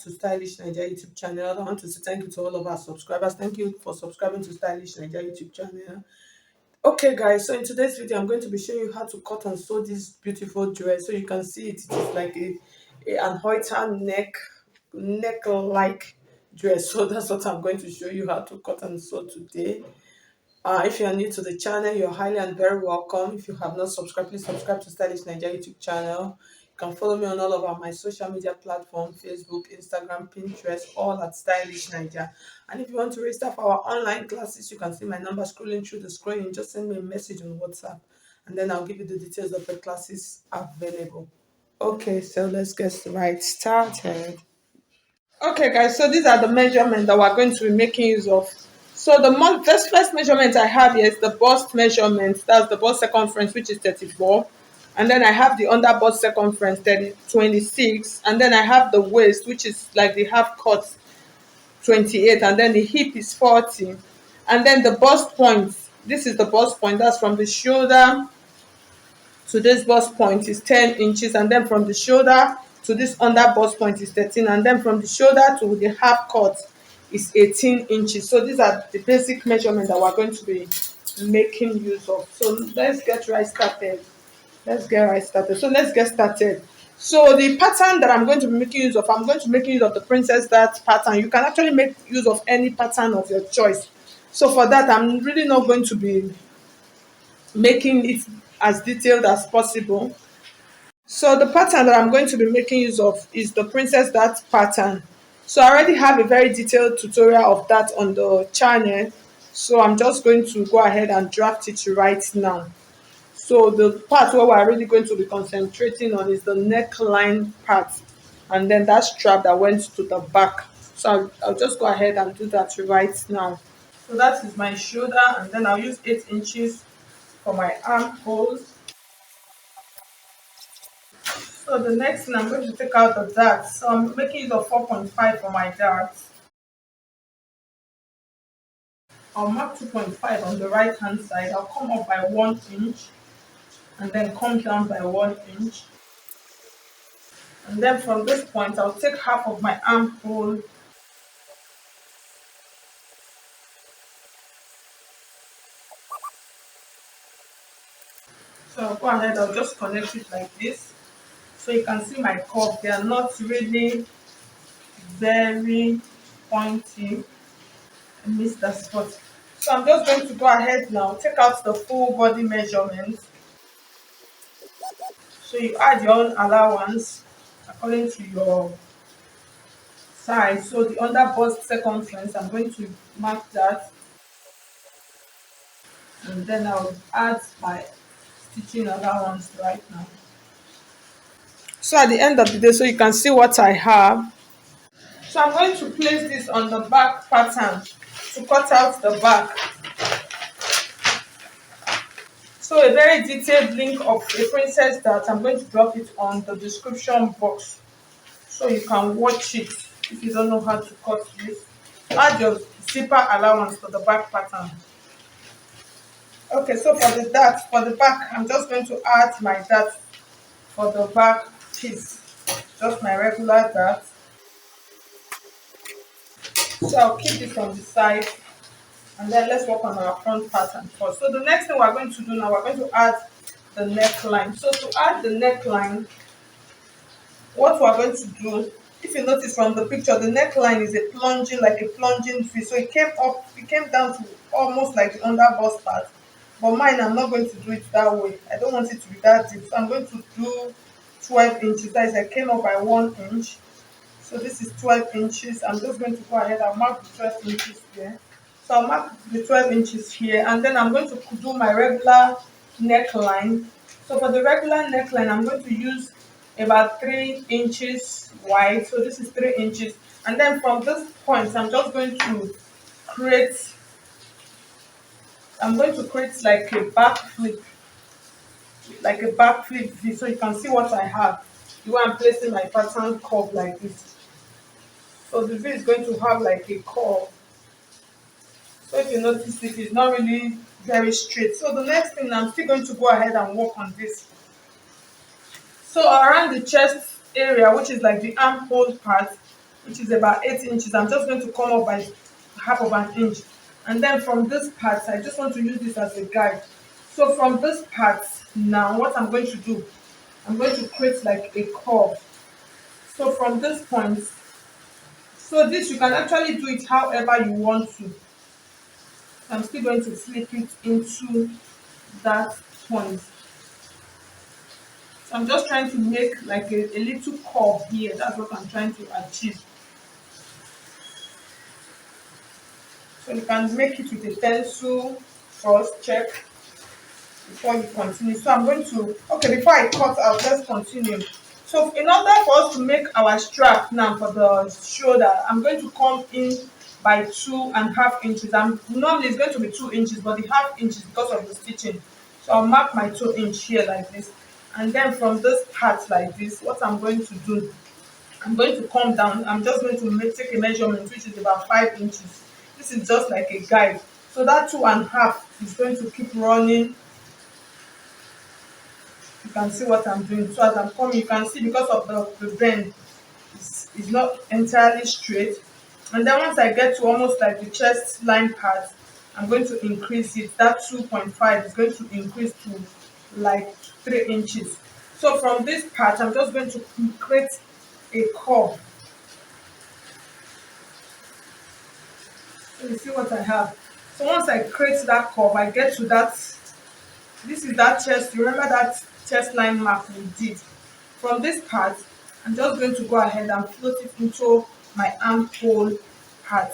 to Stylish Naija YouTube channel. I want to say thank you to all of our subscribers. Thank you for subscribing to Stylish Naija YouTube channel. Okay, guys, so in today's video, I'm going to be showing you how to cut and sew this beautiful dress. So you can see it is like an halter neck like dress. So that's what I'm going to show you how to cut and sew today. If you are new to the channel, you're highly and very welcome. If you have not subscribed, please subscribe to Stylish Naija YouTube channel. You can follow me on all of my social media platforms: Facebook, Instagram, Pinterest, all at Stylish Naija. And if you want to register for our online classes, you can see my number scrolling through the screen. Just send me a message on WhatsApp, and then I'll give you the details of the classes available. Okay, so let's get right started. Okay, guys, so these are the measurements that we're going to be making use of. So the first measurement I have here is the bust measurement. That's the bust circumference, which is 34. And then I have the under bust circumference, 26. And then I have the waist, which is like the half cut, 28. And then the hip is 40. And then the bust point, this is the bust point. That's from the shoulder to this bust point is 10 inches, and then from the shoulder to this under bust point is 13, and then from the shoulder to the half cut is 18 inches. So these are the basic measurements that we're going to be making use of. So let's get right started. So let's get started. So the pattern that I'm going to be making use of, I'm going to make use of the Princess Dart pattern. You can actually make use of any pattern of your choice. So for that, I'm really not going to be making it as detailed as possible. So the pattern that I'm going to be making use of is the Princess Dart pattern. So I already have a very detailed tutorial of that on the channel. So I'm just going to go ahead and draft it right now. So the part where we're really going to be concentrating on is the neckline part, and then that strap that went to the back. So I'll just go ahead and do that right now. So that is my shoulder, and then I'll use 8 inches for my armholes. So the next thing, I'm going to take out the darts. So I'm making use of 4.5 for my darts. I'll mark 2.5 on the right hand side. I'll come up by 1 inch and then come down by 1 inch. And then from this point, I'll take half of my armhole. So I'll go ahead, I'll just connect it like this. So you can see my curve. They are not really very pointy. I missed that spot. So I'm just going to go ahead now, take out the full body measurement. So you add your own allowance according to your size. So the under bust circumference, I'm going to mark that, and then I'll add my stitching allowance right now. So at the end of the day, so you can see what I have. So I'm going to place this on the back pattern to cut out the back. So a very detailed link of a Princess Dart, I'm going to drop it on the description box so you can watch it if you don't know how to cut this. Add your zipper allowance to the back pattern. Okay, so for the dart, for the back, I'm just going to add my dart for the back piece. Just my regular dart. So I'll keep this on the side, and then let's work on our front pattern first. So the next thing we're going to do now, we're going to add the neckline. So to add the neckline, what we're going to do, if you notice from the picture, the neckline is like a plunging V. So it came down to almost like the under bust part. But mine, I'm not going to do it that way. I don't want it to be that deep. So I'm going to do 12 inches. That is, I came up by 1 inch. So this is 12 inches. I'm just going to go ahead and mark the 12 inches here. So I'll mark the 12 inches here, and then I'm going to do my regular neckline. So for the regular neckline, I'm going to use about 3 inches wide. So this is 3 inches. And then from this point, I'm going to create like a back flip, V. So you can see what I have. The way I'm placing my pattern curve like this. So the V is going to have like a curve. So if you notice, it is not really very straight. So the next thing, I'm still going to go ahead and work on this. So around the chest area, which is like the armhole part, which is about 8 inches. I'm just going to come up by half of an inch. And then from this part, I just want to use this as a guide. So from this part now, what I'm going to do, I'm going to create like a curve. So from this point, so this you can actually do it however you want to. I'm still going to flip it into that point. So I'm just trying to make like a little curve here. That's what I'm trying to achieve. So you can make it with a pencil first, check before you continue. So I'm going to, okay, before I cut out, let's continue. So in order for us to make our strap now for the shoulder, I'm going to come in by 2.5 inches. Normally it's going to be 2 inches, but the half inch is because of the stitching. So I'll mark my 2 inch here like this. And then from this part like this, what I'm going to do, I'm going to come down. I'm just going to take a measurement which is about 5 inches. This is just like a guide. So that 2.5 is going to keep running. You can see what I'm doing. So as I'm coming, you can see because of the bend, it's not entirely straight. And then once I get to almost like the chest line part, I'm going to increase it. That 2.5 is going to increase to like 3 inches. So from this part, I'm just going to create a curve. So you see what I have. So once I create that curve, I get to that. This is that chest. You remember that chest line mark we did? From this part, I'm just going to go ahead and float it into my armhole part.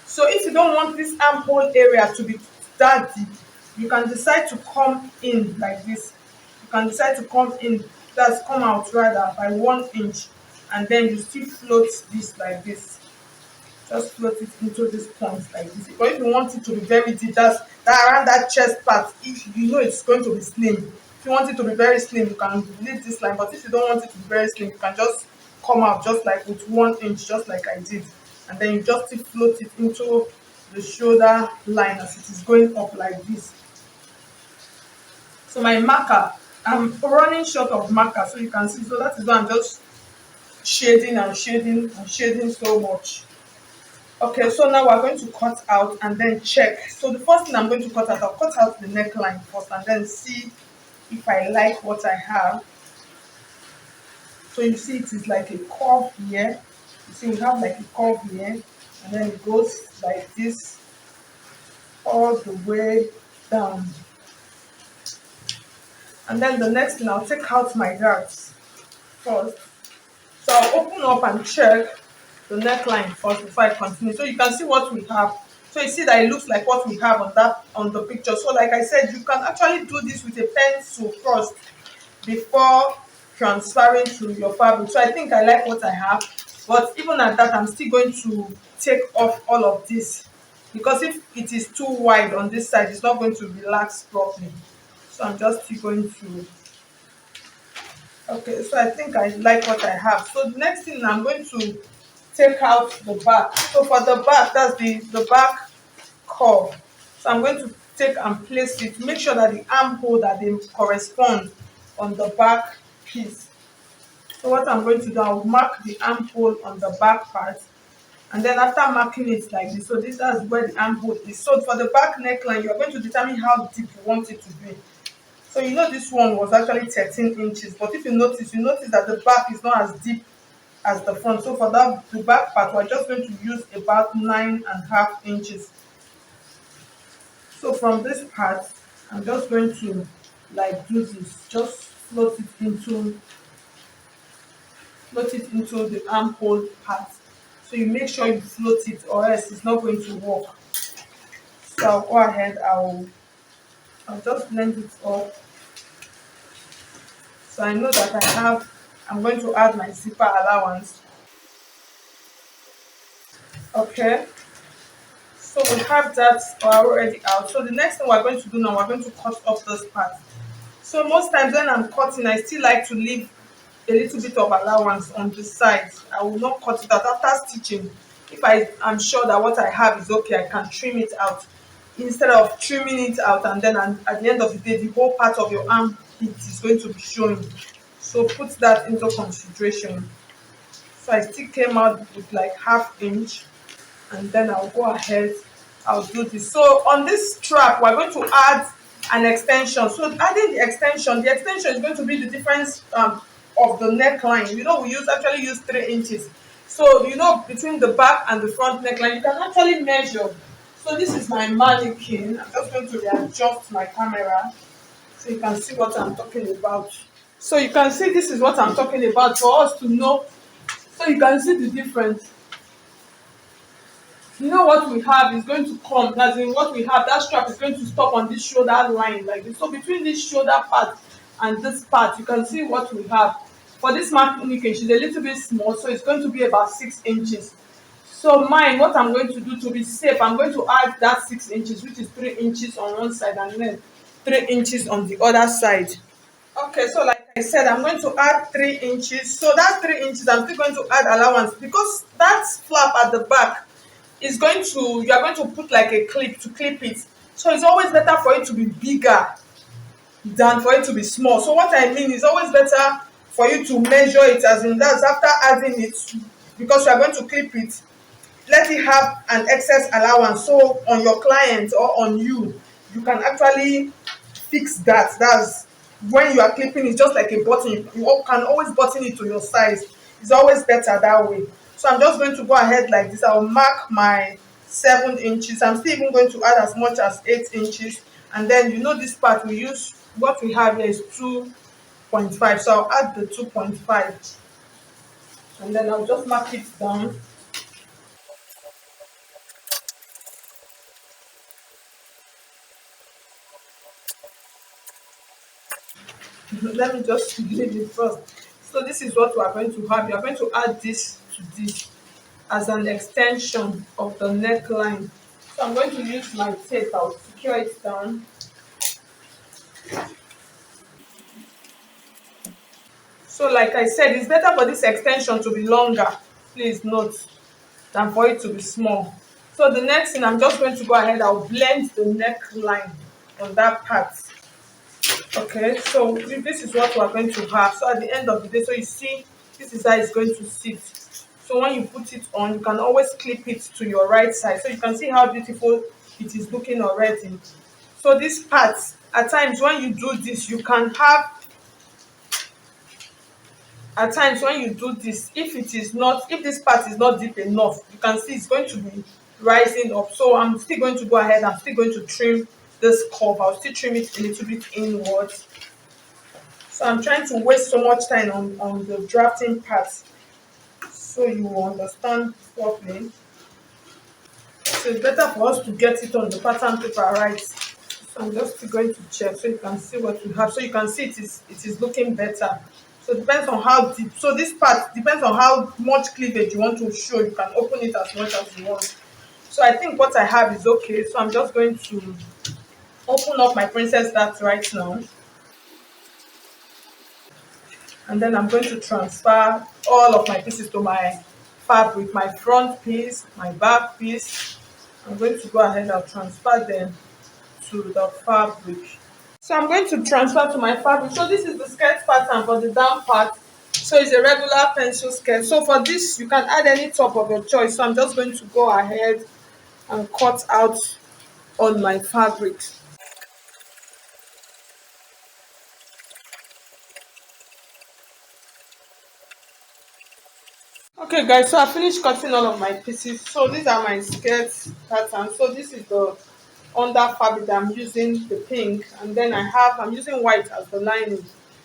So if you don't want this armhole area to be that deep, you can decide to come in like this. You can decide to come in, that's come out rather by 1 inch, and then you still float this like this. Just float it into this point like this. But if you want it to be very deep, that's that around that chest part, if you know it's going to be slim. If you want it to be very slim, you can leave this line. But if you don't want it to be very slim, you can just come out just like with 1 inch, just like I did. And then you just still float it into the shoulder line as it is going up like this. So my marker, I'm running short of marker, so you can see. So that is why I'm just shading and shading and shading so much. Okay, so now we're going to cut out and then check. So the first thing I'm going to cut out, I'll cut out the neckline first and then see if I like what I have. So you see it is like a curve here. You see we have like a curve here, and then it goes like this all the way down. And then the next thing, I'll take out my darts first. So I'll open up and check the neckline first before I continue. So you can see what we have. So you see that it looks like what we have on the picture. So like I said, you can actually do this with a pencil first before transferring to your fabric. So I think I like what I have. But even at that, I'm still going to take off all of this, because if it is too wide on this side, it's not going to relax properly. So I'm just still going to, okay, so I think I like what I have. So the next thing, I'm going to take out the back. So for the back, that's the back curve. So I'm going to take and place it. Make sure that the armhole, that they correspond on the back piece. So what I'm going to do, I'll mark the armhole on the back part. And then after marking it like this, so this is where the armhole is. So for the back neckline, you're going to determine how deep you want it to be. So you know this one was actually 13 inches, but if you notice that the back is not as deep as the front. So for that, the back part, we're just going to use about 9.5 inches. So from this part, I'm just going to like do this, just float it into the armhole part. So you make sure you float it, or else it's not going to work. So I'll go ahead, I'll just blend it up. So I know that I'm going to add my zipper allowance. Okay, so we have that already out. So the next thing we're going to do now, we're going to cut off this part. So most times when I'm cutting, I still like to leave a little bit of allowance on the side. I will not cut it out after stitching. If I am sure that what I have is okay, I can trim it out instead of trimming it out, and then at the end of the day, the whole part of your arm is going to be showing. So put that into consideration. So I still came out with like half inch, and then I'll go ahead, I'll do this. So on this strap, we're going to add an extension. So adding the extension is going to be the difference of the neckline. We actually use 3 inches. So between the back and the front neckline, you can actually measure. So this is my mannequin. I'm just going to readjust my camera so you can see what I'm talking about. So you can see this is what I'm talking about for us to know. So you can see the difference. What we have is going to come, as in what we have, that strap is going to stop on this shoulder line like this. So between this shoulder part and this part, you can see what we have. For this mannequin, she's a little bit small, so it's going to be about 6 inches. So mine, what I'm going to do to be safe, I'm going to add that 6 inches, which is 3 inches on one side and then 3 inches on the other side. Okay, so like I said, I'm going to add 3 inches. So that 3 inches, I'm still going to add allowance because that flap at the back is going to, you are going to put like a clip to clip it. So it's always better for it to be bigger than for it to be small. So what I mean is always better for you to measure it, as in that's after adding it, because you are going to clip it, let it have an excess allowance. So on your client or on you, you can actually fix that. That's when you are clipping it, just like a button. You can always button it to your size. It's always better that way. So I'm just going to go ahead like this. I'll mark my 7 inches. I'm still even going to add as much as 8 inches. And then this part we use, what we have here is 2.5. So I'll add the 2.5 and then I'll just mark it down. Let me just leave it first. So this is what we are going to have. You are going to add this to this as an extension of the neckline. So I'm going to use my tape. I'll secure it down. So like I said, it's better for this extension to be longer, please note, than for it to be small. So the next thing, I'm just going to go ahead, I'll blend the neckline on that part. Okay, so this is what we're going to have. So at the end of the day, so you see, this is how it's going to sit. So when you put it on, you can always clip it to your right side. So you can see how beautiful it is looking already. So this part, at times when you do this, you can have, at times when you do this, if this part is not deep enough, you can see it's going to be rising up. So I'm still going to go ahead, I'm still going to trim this curve. I'll still trim it a little bit inwards. So I'm trying to waste so much time on the drafting part so you will understand properly. So it's better for us to get it on the pattern paper right. So I'm just going to check so you can see what we have. So you can see it is looking better. So it depends on how deep. So this part depends on how much cleavage you want to show. You can open it as much as you want. So I think what I have is okay. So I'm just going to open up my princess dart right now. And then I'm going to transfer all of my pieces to my fabric, my front piece, my back piece. I'm going to go ahead and transfer them to the fabric. So I'm going to transfer to my fabric. So this is the skirt pattern for the down part. So it's a regular pencil skirt. So for this, you can add any top of your choice. So I'm just going to go ahead and cut out on my fabric. Okay guys, so I finished cutting all of my pieces. So these are my skirt pattern. So this is the under fabric that I'm using, the pink, and then I'm using white as the lining.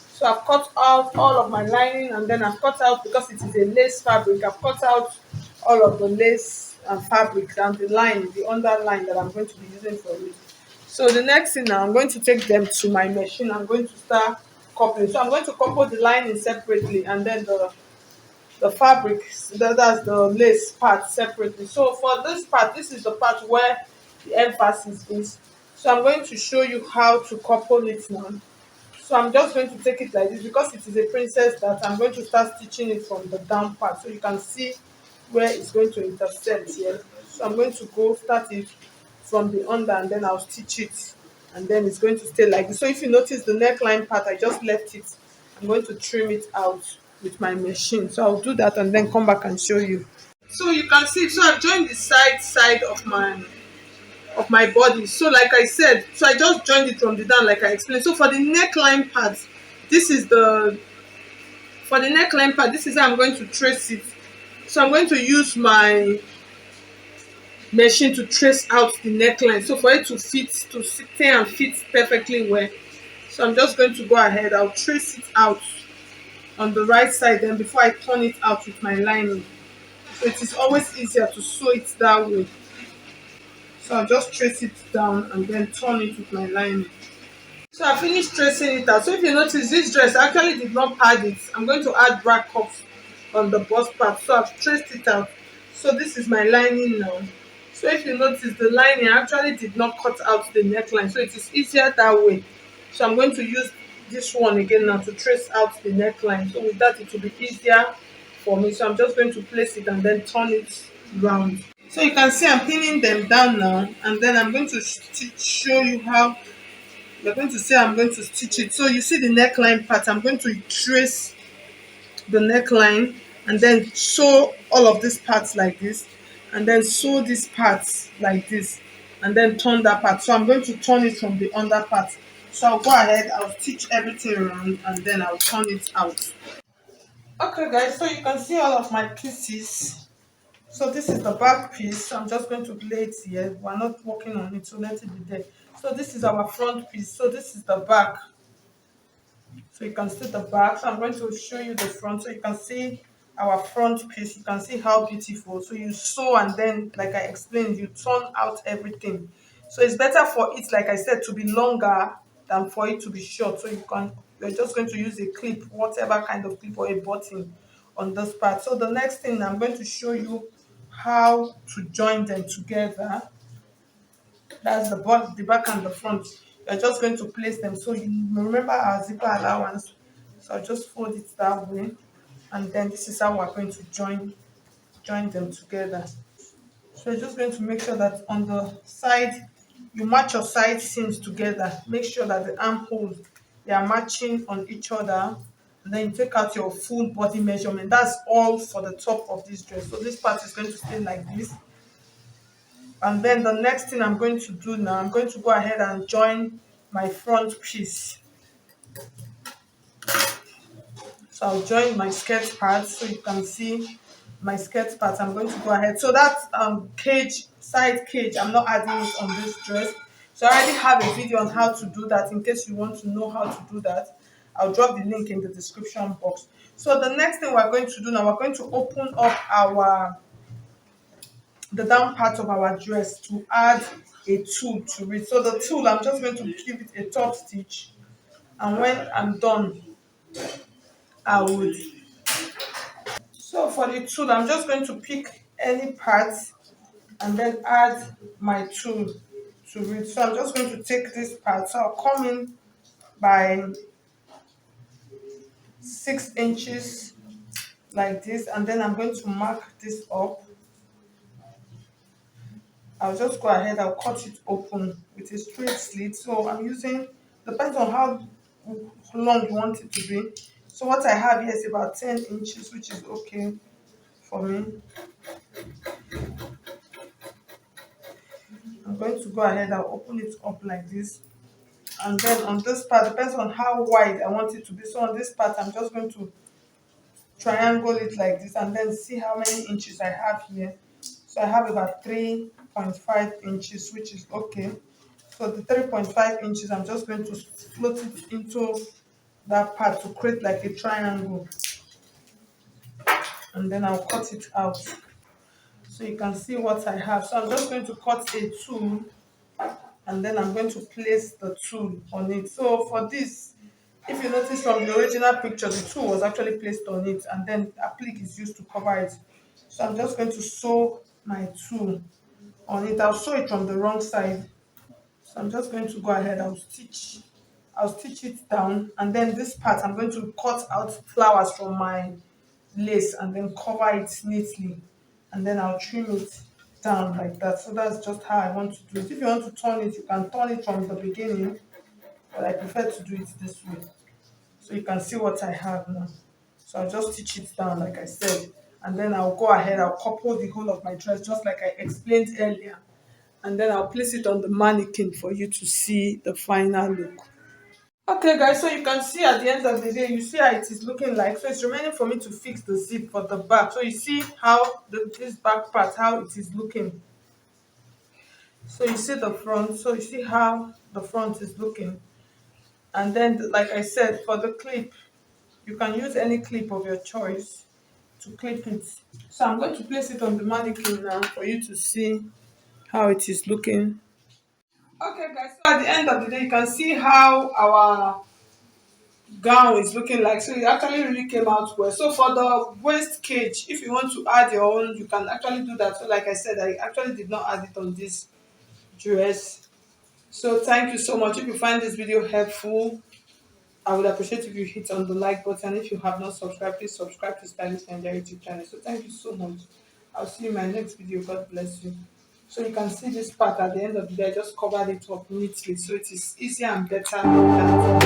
So I've cut out all of my lining, and then I've cut out, because it is a lace fabric, I've cut out all of the lace and fabric and the line, the underline that I'm going to be using for it. So the next thing now, I'm going to take them to my machine. I'm going to start coupling. So I'm going to couple the lining separately, and then the fabric, that's the lace part, separately. So for this part, this is the part where the emphasis is. So I'm going to show you how to couple it now. So I'm just going to take it like this, because it is a princess that I'm going to start stitching it from the down part, so you can see where it's going to intersect here. So I'm going to go start it from the under, and then I'll stitch it, and then it's going to stay like this. So if you notice the neckline part, I just left it. I'm going to trim it out with my machine. So I'll do that and then come back and show you. So you can see, so I've joined the side of my body. So like I said, so I just joined it from the down like I explained. So for the neckline part, this is the for the neckline part, this is how I'm going to trace it. So I'm going to use my machine to trace out the neckline. So for it to fit, to stay and fit perfectly well. So I'm just going to go ahead. I'll trace it out on the right side then before I turn it out with my lining. So it is always easier to sew it that way. So I'll just trace it down and then turn it with my lining. So I finished tracing it out. So if you notice, this dress actually did not pad it. I'm going to add bra cuffs on the bust part. So I've traced it out. So this is my lining now. So if you notice, the lining actually did not cut out the neckline. So it is easier that way. So I'm going to use this one again now to trace out the neckline. So with that, it will be easier for me. So I'm just going to place it and then turn it round. So you can see I'm pinning them down now. And then I'm going to show you how you're going to say I'm going to stitch it. So you see the neckline part, I'm going to trace the neckline and then sew all of these parts like this, and then sew these parts like this, and then turn that part. So I'm going to turn it from the under part. So I'll go ahead, I'll stitch everything around and then I'll turn it out. Okay guys, so you can see all of my pieces. So this is the back piece. So I'm just going to lay it here. We're not working on it, so let it be there. So this is our front piece. So this is the back. So you can see the back. So I'm going to show you the front. So you can see our front piece. You can see how beautiful. So you sew and then, like I explained, you turn out everything. So it's better for it, like I said, to be longer than for it to be short. So you're just going to use a clip, whatever kind of clip or a button on this part. So the next thing I'm going to show you how to join them together. That's the back and the front. You're just going to place them. So you remember our zipper allowance. So I'll just fold it that way. And then this is how we're going to join them together. So you're just going to make sure that on the side, you match your side seams together. Make sure that the armholes, they are matching on each other. And then you take out your full body measurement. That's all for the top of this dress. So this part is going to stay like this. And then the next thing I'm going to do now, I'm going to go ahead and join my front piece. So I'll join my skirt part so you can see my skirt part. I'm going to go ahead. So that cage, side cage, I'm not adding it on this dress. So I already have a video on how to do that. In case you want to know how to do that, I'll drop the link in the description box. So the next thing we're going to do now, we're going to open up the down part of our dress to add a tulle to it. So the tulle, I'm just going to give it a top stitch, and when I'm done, I would. So for the tulle, I'm just going to pick any part and then add my tulle to it. So I'm just going to take this part. So I'll come in by 6 inches like this, and then I'm going to mark this up. I'll just go ahead, I'll cut it open with a straight slit. So I'm using, depends on how long you want it to be. So what I have here is about 10 inches, which is okay for me. I'm going to go ahead, I'll open it up like this. And then on this part, depends on how wide I want it to be. So on this part, I'm just going to triangle it like this and then see how many inches I have here. So I have about 3.5 inches, which is okay. So the 3.5 inches, I'm just going to float it into that part to create like a triangle. And then I'll cut it out. So you can see what I have. So I'm just going to cut a tulle and then I'm going to place the tulle on it. So for this, if you notice from the original picture, the tulle was actually placed on it and then applique is used to cover it. So I'm just going to sew my tulle on it. I'll sew it from the wrong side. So I'm just going to go ahead, I'll stitch it down, and then this part I'm going to cut out flowers from my lace and then cover it neatly, and then I'll trim it down like that. So that's just how I want to do it. If you want to turn it, you can turn it from the beginning, but I prefer to do it this way. So you can see what I have now. So I'll just stitch it down like I said, and then I'll go ahead, I'll couple the whole of my dress just like I explained earlier, and then I'll place it on the mannequin for you to see the final look. Okay guys, so you can see at the end of the day, you see how it is looking like. So it's remaining for me to fix the zip for the back. So you see how this back part, how it is looking. So you see the front, so you see how the front is looking. And then like I said, for the clip, you can use any clip of your choice to clip it. So I'm going to place it on the mannequin now for you to see how it is looking. Okay guys, so at the end of the day, you can see how our gown is looking like. So it actually really came out well. So for the waist cage, if you want to add your own, you can actually do that. So like I said, I actually did not add it on this dress. So thank you so much. If you find this video helpful, I would appreciate if you hit on the like button. If you have not subscribed, please subscribe to Stylish Nigeria YouTube channel. So thank you so much. I'll see you in my next video. God bless you. So you can see this part at the end of the day, I just covered it up neatly. So it is easier and better than